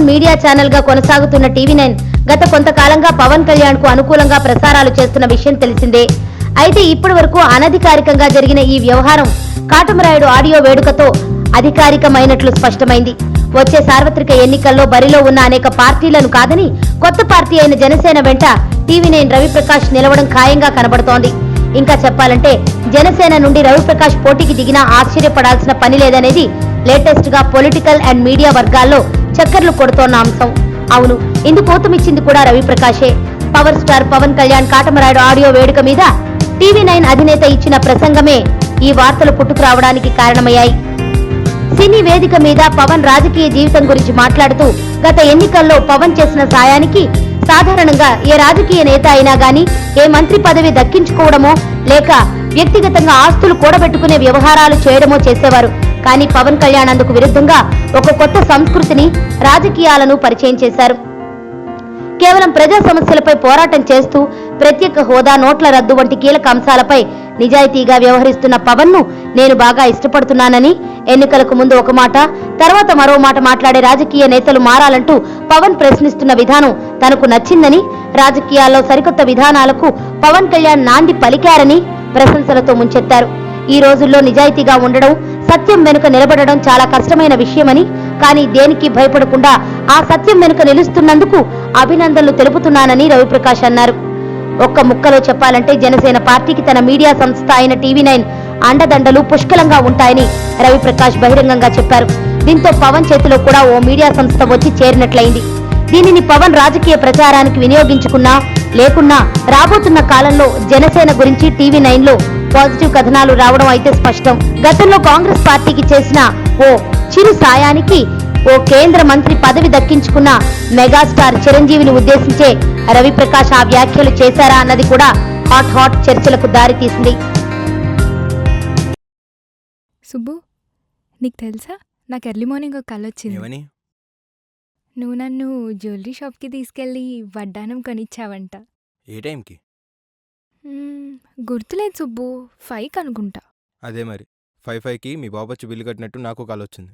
Number 1 media channel గా కొనసాగుతున్న TV9 గత కొంతకాలంగా పవన్ కళ్యాణ్ కు అనుకూలంగా ప్రసారాలు చేస్తున్న విషయం తెలిసిందే. అయితే ఇప్పటి వరకు అనధికారికంగా జరిగిన ఈ వ్యవహారం కాటమరాయుడు ఆడియో వేడుకతో అధికారికమైనట్లు స్పష్టమైంది. వచ్చే సార్వత్రిక ఎన్నికల్లో బరిలో ఉన్న అనేక పార్టీలను కాదని కొత్త పార్టీ అయిన జనసేన వెంట టీవీ9 రవిప్రకాష్ నిలవడం ఖాయంగా కనబడుతోంది. ఇంకా చెప్పాలంటే జనసేన నుండి రవిప్రకాష్ పోటీకి దిగినా ఆశ్చర్యపడాల్సిన పని లేదనేది లేటెస్ట్ గా పొలిటికల్ అండ్ మీడియా వర్గాల్లో చక్కర్లు కొడుతోన్న అంశం. అవును, ఇందుకు ఊతమిచ్చింది కూడా రవిప్రకాషే. Power star Pawan Kalyan Katamarayudu audio వేడుక మీద టీవీ9 అధినేత ఇచ్చిన ప్రసంగమే ఈ వార్తలు పుట్టుకురావడానికి కారణమయ్యాయి. సినీ వేదిక మీద పవన్ రాజకీయ జీవితం గురించి మాట్లాడుతూ గత ఎన్నికల్లో పవన్ చేసిన సాయానికి సాధారణంగా ఏ రాజకీయ నేత అయినా గానీ ఏ మంత్రి పదవి దక్కించుకోవడమో లేక వ్యక్తిగతంగా ఆస్తులు కూడబెట్టుకునే వ్యవహారాలు చేయడమో చేసేవారు. కానీ పవన్ కళ్యాణ్ అందుకు విరుద్ధంగా ఒక కొత్త సంస్కృతిని రాజకీయాలను పరిచయం చేశారు. కేవలం ప్రజా సమస్యలపై పోరాటం చేస్తూ ప్రత్యేక హోదా, నోట్ల రద్దు వంటి కీలక అంశాలపై నిజాయితీగా వ్యవహరిస్తున్న పవన్ ను నేను బాగా ఇష్టపడుతున్నానని, ఎన్నికలకు ముందు ఒక మాట తర్వాత మరో మాట మాట్లాడే రాజకీయ నేతలు మారాలంటూ పవన్ ప్రశ్నిస్తున్న విధానం తనకు నచ్చిందని, రాజకీయాల్లో సరికొత్త విధానాలకు పవన్ కళ్యాణ్ నాంది పలికారని ప్రశంసలతో ముంచెత్తారు. ఈ రోజుల్లో నిజాయితీగా ఉండడం, సత్యం వెనుక నిలబడడం చాలా కష్టమైన విషయమని, కానీ దేనికి భయపడకుండా ఆ సత్యం వెనుక నిలుస్తున్నందుకు అభినందనలు తెలుపుతున్నానని రవిప్రకాష్ అన్నారు. ఒక్క ముక్కలో చెప్పాలంటే జనసేన పార్టీకి తన మీడియా సంస్థ అయిన టీవీ9 అండదండలు పుష్కలంగా ఉంటాయని రవిప్రకాష్ బహిరంగంగా చెప్పారు. దీంతో పవన్ చేతిలో కూడా ఓ మీడియా సంస్థ వచ్చి చేరినట్లయింది. దీనిని పవన్ రాజకీయ ప్రచారానికి వినియోగించుకున్నా లేకున్నా రాబోతున్న కాలంలో జనసేన గురించి టీవీ9 లో పాజిటివ్ కథనాలు రావడం అయితే స్పష్టం. గతంలో కాంగ్రెస్ పార్టీకి చేసిన ఓ చిరు సాయానికి ఓ కేంద్ర మంత్రి పదవి దక్కించుకున్న మెగాస్టార్ చిరంజీవిని ఉద్దేశించే రవిప్రకాష్ ఆ వ్యాఖ్యలు చేశారా అన్నది కూడా హాట్ చర్చలకు దారి తీసింది. సుబ్బు, నీకు తెలుసా, నాకు ఎర్లీ మార్నింగ్ ఒక కల వచ్చింది. నువ్వు నన్ను జ్యువెలరీ షాప్కి తీసుకెళ్ళి వడ్డానం కొనిచ్చావంట. ఏ టైంకి? గుర్తులేదు సుబ్బు, 5కి అనుకుంటా. అదే మరి 5కి మీ బాబు వచ్చి బిల్లు కట్టినట్టు నాకు కాల్ వచ్చింది.